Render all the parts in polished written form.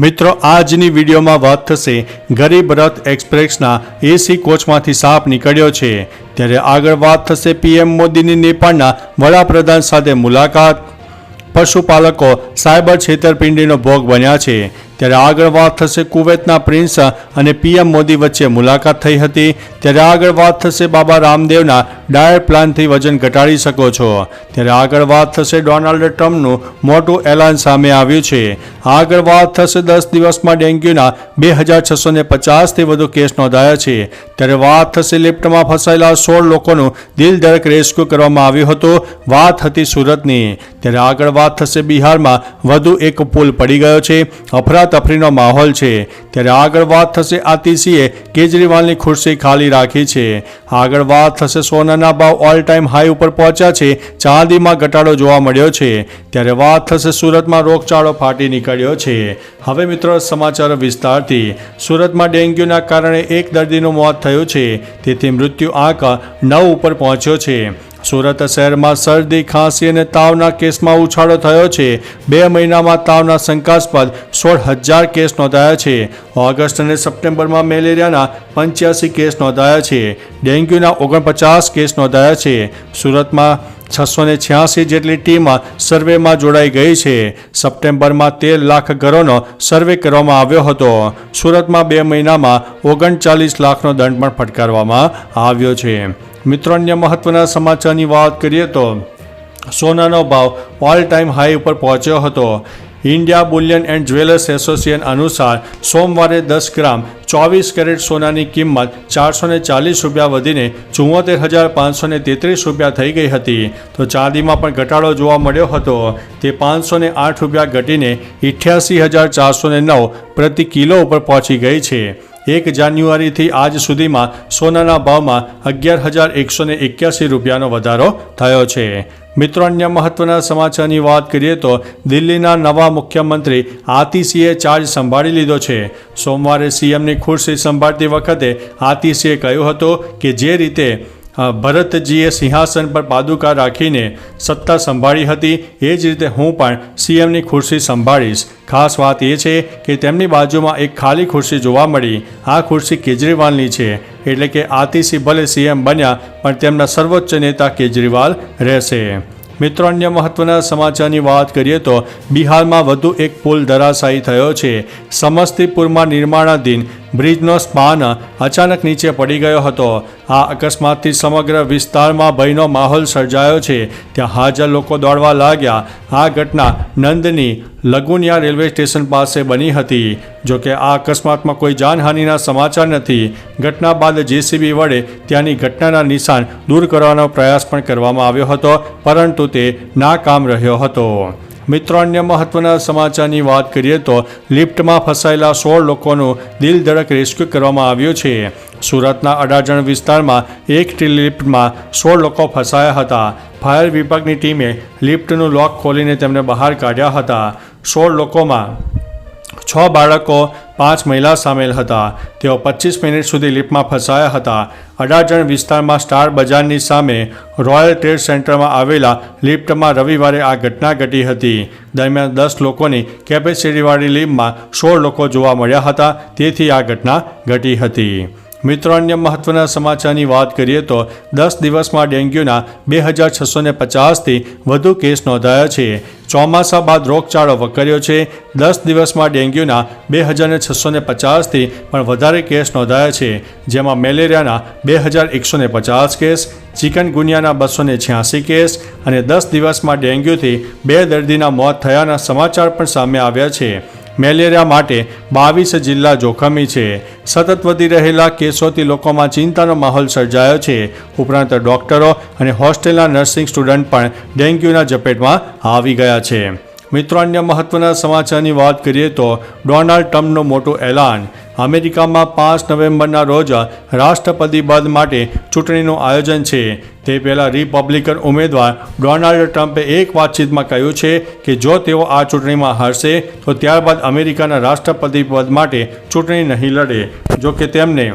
મિત્રો આજની વિડીયોમાં વાત થશે ગરીબ રથ એક્સપ્રેસના એસી કોચમાંથી સાપ નીકળ્યો છે ત્યારે આગળ વાત થશે પીએમ મોદીની નેપાળના વડાપ્રધાન સાથે મુલાકાત, પશુપાલકો સાયબર છેતરપિંડીનો ભોગ બન્યા છે ત્યારે આગળ વાત થશે કુવૈતના પ્રિન્સ અને પીએમ મોદી વચ્ચે મુલાકાત થઈ હતી ત્યારે આગળ વાત થશે બાબા રામદેવના ડાયટ પ્લાનથી વજન ઘટાડી શકો છો ત્યારે આગળ વાત થશે ડોનાલ્ડ ટ્રમ્પનું મોટું એલાન સામે આવ્યું છે આગળ વાત થશે 10 દિવસમાં ડેન્ગ્યુના 2650થી વધુ કેસ નોંધાયા છે ત્યારે વાત થશે લિફ્ટમાં ફસાયેલા 16 લોકોનું દિલ ધડક રેસ્ક્યુ કરવામાં આવ્યું હતું વાત હતી સુરતની ત્યારે આગળ વાત થશે બિહારમાં વધુ એક પુલ પડી ગયો છે અફરાતફરીનો માહોલ છે ત્યારે આગળ વાત થશે આતિશીએ કેજરીવાલની ખુરશી ખાલી રાખી છે આગળ વાત થશે સોનાના ભાવ ઓલ ટાઈમ હાઈ ઉપર પહોંચ્યા છે ચાંદીમાં ઘટાડો જોવા મળ્યો છે ત્યારે વાત થશે સુરતમાં રોગચાળો ફાટી નીકળ્યો છે હવે મિત્રો સમાચાર વિસ્તારથી સુરતમાં ડેન્ગ્યુના કારણે એક દર્દીનું મોત થયું છે તેથી મૃત્યુ આંક 9 ઉપર પહોંચ્યો છે સુરત શહેરમાં શરદી ખાંસી અને તાવના કેસમાં ઉછાળો થયો છે 2 મહિનામાં તાવના શંકાસ્પદ 16,000 કેસ નોંધાયા છે ઓગસ્ટ અને સપ્ટેમ્બરમાં મેલેરિયાના 85 કેસ નોંધાયા છે ડેન્ગ્યુના 49 કેસ નોંધાયા છે સુરતમાં 686 જેટલી ટીમ સર્વેમાં જોડાઈ ગઈ છે સપ્ટેમ્બરમાં 13 લાખ ઘરોનો સર્વે કરવામાં આવ્યો હતો સુરતમાં 2 મહિનામાં 39 લાખનો દંડ પણ ફટકારવામાં આવ્યો છે મિત્રો અન્ય મહત્વના સમાચારની વાત કરીએ તો સોનાનો ભાવ ઓલ ટાઈમ હાઈ ઉપર પહોંચ્યો હતો India Boolean and jewellers association અનુસાર સોમવારે 10 ગ્રામ 24 કેરેટ સોનાની કિંમત 440 રૂપિયા વધીને 74,533 રૂપિયા થઈ ગઈ હતી તો ચાંદીમાં પણ ઘટાડો જોવા મળ્યો હતો તે 508 રૂપિયા ઘટીને 88,409 પ્રતિ કિલો ઉપર પહોંચી ગઈ છે 1 જાન્યુઆરીથી આજ સુધીમાં સોનાના ભાવમાં 11,181 રૂપિયાનો વધારો થયો છે મિત્રો અન્ય મહત્વના સમાચારની વાત કરીએ તો દિલ્હીના નવા મુખ્યમંત્રી આતિશીએ ચાર્જ સંભાળી લીધો છે સોમવારે સીએમની ખુરશી સંભાળતી વખતે આતિશીએ કહ્યું હતું કે જે રીતે ભરતજીએ સિંહાસન પર પાદુકા રાખીને સત્તા સંભાળી હતી એ જ રીતે હું પણ સીએમની ખુરશી સંભાળીશ ખાસ વાત એ છે કે તેમની બાજુમાં એક ખાલી ખુરશી જોવા મળી આ ખુરશી કેજરીવાલની છે એટલે કે આતિશી ભલે સીએમ બન્યા પણ તેમના સર્વોચ્ચ નેતા કેજરીવાલ રહેશે મિત્રો અન્ય મહત્વના સમાચારની વાત કરીએ તો બિહારમાં વધુ એક પુલ ધરાશાયી થયો છે સમસ્તીપુરમાં નિર્માણાધીન બ્રિજનો સ્પાન અચાનક નીચે પડી ગયો હતો આ અકસ્માતથી સમગ્ર વિસ્તારમાં ભયનો માહોલ સર્જાયો છે ત્યાં હાજર લોકો દોડવા લાગ્યા આ ઘટના નંદની લગુનિયા રેલવે સ્ટેશન પાસે બની હતી જોકે આ અકસ્માતમાં કોઈ જાનહાનિના સમાચાર નથી ઘટના બાદ જેસીબી વડે ત્યાંની ઘટનાના નિશાન દૂર કરવાનો પ્રયાસ પણ કરવામાં આવ્યો હતો પરંતુ તે નાકામ રહ્યો હતો મિત્રો અન્ય મહત્વના સમાચારની વાત કરીએ તો લિફ્ટમાં ફસાયેલા 16 લોકોનું દિલ ધડક રેસ્ક્યુ કરવામાં આવ્યું છે સુરતના અડાજણ વિસ્તારમાં એક લિફ્ટમાં 16 લોકો ફસાયા હતા ફાયર વિભાગની ટીમે લિફ્ટનું લોક ખોલીને તેમને બહાર કાઢ્યા હતા 16 લોકોમાં 6 બાળકો 5 મહિલા સામેલ હતા તેઓ 25 મિનિટ સુધી લિફ્ટમાં ફસાયા હતા અડાજણ વિસ્તારમાં સ્ટાર બજારની સામે રોયલ ટ્રેડ સેન્ટરમાં આવેલા લિફ્ટમાં રવિવારે આ ઘટના ઘટી હતી દરમિયાન 10 લોકોની કેપેસિટીવાળી લિફ્ટમાં 16 લોકો જોવા મળ્યા હતા તેથી આ ઘટના ઘટી હતી મિત્રો અન્ય મહત્વના સમાચારની વાત કરીએ તો 10 દિવસમાં ડેન્ગ્યુના 2650થી વધુ કેસ નોંધાયા છે ચોમાસા બાદ રોગચાળો વકર્યો છે 10 દિવસમાં ડેન્ગ્યુના 2650થી પણ વધારે કેસ નોંધાયા છે જેમાં મેલેરિયાના 2150 કેસ ચિકનગુનિયાના 286 કેસ અને 10 દિવસમાં ડેન્ગ્યુથી 2 દર્દીના મોત થયાના સમાચાર પણ સામે આવ્યા છે મેલેરિયા માટે 22 જિલ્લા જોખમી છે સતત વધી રહેલા કેસોથી લોકોમાં ચિંતાનો માહોલ સર્જાયો છે ઉપરાંત ડોક્ટરો અને હોસ્ટેલના નર્સિંગ સ્ટુડન્ટ પણ ડેન્ગ્યુના ઝપેટમાં આવી ગયા છે મિત્રો અન્ય મહત્વના સમાચારની વાત કરીએ તો ડોનાલ્ડ ટ્રમ્પનું મોટું એલાન અમેરિકામાં 5 નવેમ્બરના રોજ રાષ્ટ્રપતિ પદ માટે ચૂંટણીનું આયોજન છે તે પહેલાં રિપબ્લિકન ઉમેદવાર ડોનાલ્ડ ટ્રમ્પે એક વાતચીતમાં કહ્યું છે કે જો તેઓ આ ચૂંટણીમાં હારશે તો ત્યારબાદ અમેરિકાના રાષ્ટ્રપતિ પદ માટે ચૂંટણી નહીં લડે જો કે તેમને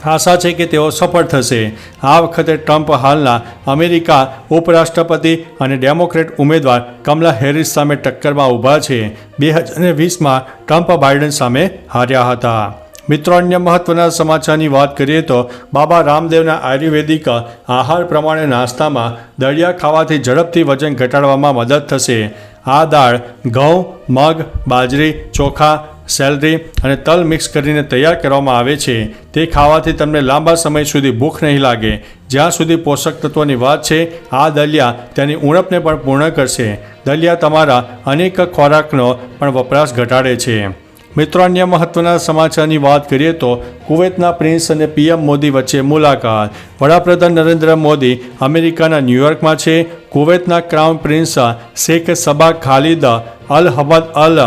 આશા છે કે તેઓ સફળ થશે. આ વખતે ટ્રમ્પ હાલના અમેરિકા ઉપરાષ્ટ્રપતિ અને ડેમોક્રેટ ઉમેદવાર કમલા હેરિસ સામે ટક્કરમાં ઊભા છે. 2020માં ટ્રમ્પ બાઇડન સામે હાર્યા હતા. મિત્રો, અન્ય મહત્વના સમાચારની વાત કરીએ તો બાબા રામદેવના આયુર્વેદિક આહાર પ્રમાણે નાસ્તામાં દળિયા ખાવાથી ઝડપથી વજન ઘટાડવામાં મદદ થશે. આ દાળ ઘઉં, મગ, બાજરી, ચોખા, સેલરી અને તલ મિક્સ કરીને તૈયાર કરવામાં આવે છે. તે ખાવાથી તમને લાંબા સમય સુધી ભૂખ નહીં લાગે. જ્યાં સુધી પોષક તત્વોની વાત છે, આ દલિયા તેની ઉણપને પણ પૂર્ણ કરશે. દલિયા તમારા અનેક ખોરાકનો પણ વપરાશ ઘટાડે છે. મિત્રો, અન્ય મહત્વના સમાચારની વાત કરીએ તો કુવૈતના પ્રિન્સ અને પીએમ મોદી વચ્ચે મુલાકાત. વડાપ્રધાન નરેન્દ્ર મોદી અમેરિકાના ન્યૂયોર્કમાં છે. કુવૈતના ક્રાઉન પ્રિન્સ શેખ સબા ખાલિદ અલ હમદ અલ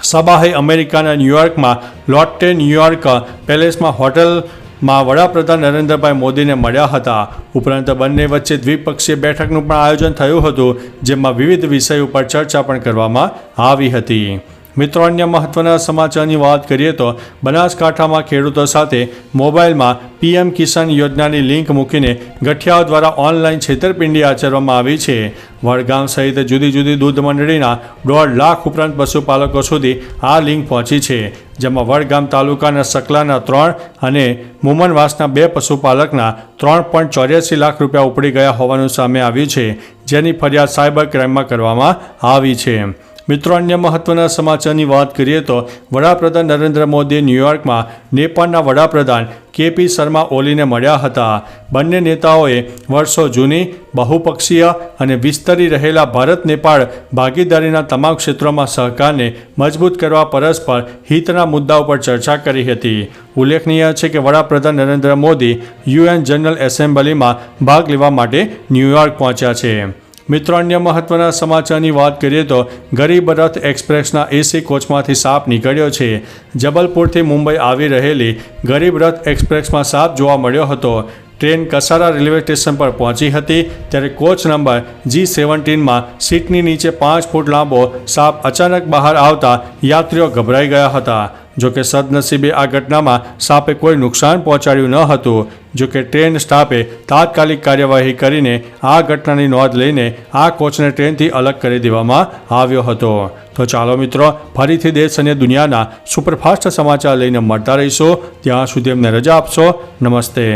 સબાહે અમેરિકાના ન્યૂયોર્કમાં લોટ્ટે ન્યૂયોર્ક પેલેસમાં હોટલમાં વડાપ્રધાન નરેન્દ્રભાઈ મોદીને મળ્યા હતા. ઉપરાંત બંને વચ્ચે દ્વિપક્ષીય બેઠકનું પણ આયોજન થયું હતું, જેમાં વિવિધ વિષયો ઉપર ચર્ચા પણ કરવામાં આવી હતી. મિત્રો, અન્ય મહત્વના સમાચારની વાત કરીએ તો બનાસકાંઠામાં ખેડૂતો સાથે મોબાઈલમાં પીએમ કિસાન યોજનાની લિંક મૂકીને ગઠિયાઓ દ્વારા ઓનલાઈન છેતરપિંડી આચરવામાં આવી છે. વડગામ સહિત જુદી જુદી દૂધ મંડળીના 1.5 લાખ ઉપરાંત પશુપાલકો સુધી આ લિંક પહોંચી છે, જેમાં વડગામ તાલુકાના સકલાના 3 અને મુમનવાસના 2 પશુપાલકના 3.84 લાખ રૂપિયા ઉપડી ગયા હોવાનું સામે આવ્યું છે, જેની ફરિયાદ સાયબર ક્રાઇમમાં કરવામાં આવી છે. મિત્રો, અન્ય મહત્વના સમાચારની વાત કરીએ તો વડાપ્રધાન નરેન્દ્ર મોદી ન્યૂયોર્કમાં નેપાળના વડાપ્રધાન કેપી શર્મા ઓલીને મળ્યા હતા. બંને નેતાઓએ વર્ષો જૂની બહુપક્ષીય અને વિસ્તરી રહેલા ભારત નેપાળ ભાગીદારીના તમામ ક્ષેત્રોમાં સહકારને મજબૂત કરવા પરસ્પર હિતના મુદ્દાઓ પર ચર્ચા કરી હતી. ઉલ્લેખનીય છે કે વડાપ્રધાન નરેન્દ્ર મોદી યુએન જનરલ એસેમ્બલીમાં ભાગ લેવા માટે ન્યૂયોર્ક પહોંચ્યા છે. મિત્રો, અન્ય મહત્વના સમાચારની વાત કરીએ તો ગરીબ રથ એક્સપ્રેસના એસી કોચમાંથી સાપ નીકળ્યો છે. જબલપુરથી મુંબઈ આવી રહેલી ગરીબ રથ એક્સપ્રેસમાં સાપ જોવા મળ્યો હતો. ટ્રેન કસારા રેલવે સ્ટેશન પર પહોંચી હતી, ત્યારે કોચ નંબર G17માં સીટની નીચે 5 ફૂટ લાંબો સાપ અચાનક બહાર આવતા યાત્રીઓ ગભરાઈ ગયા હતા. જોકે સદનસીબે આ ઘટનામાં સાપે કોઈ નુકસાન પહોંચાડ્યું ન હતું. જોકે ટ્રેન સ્ટાફે તાત્કાલિક કાર્યવાહી કરીને આ ઘટનાની નોંધ લઈને આ કોચને ટ્રેનથી અલગ કરી દેવામાં આવ્યો હતો. તો ચાલો મિત્રો, ફરીથી દેશ અને દુનિયાના સુપરફાસ્ટ સમાચાર લઈને મળતા રહીશું. ત્યાં સુધી અમને રજા આપશો. નમસ્તે.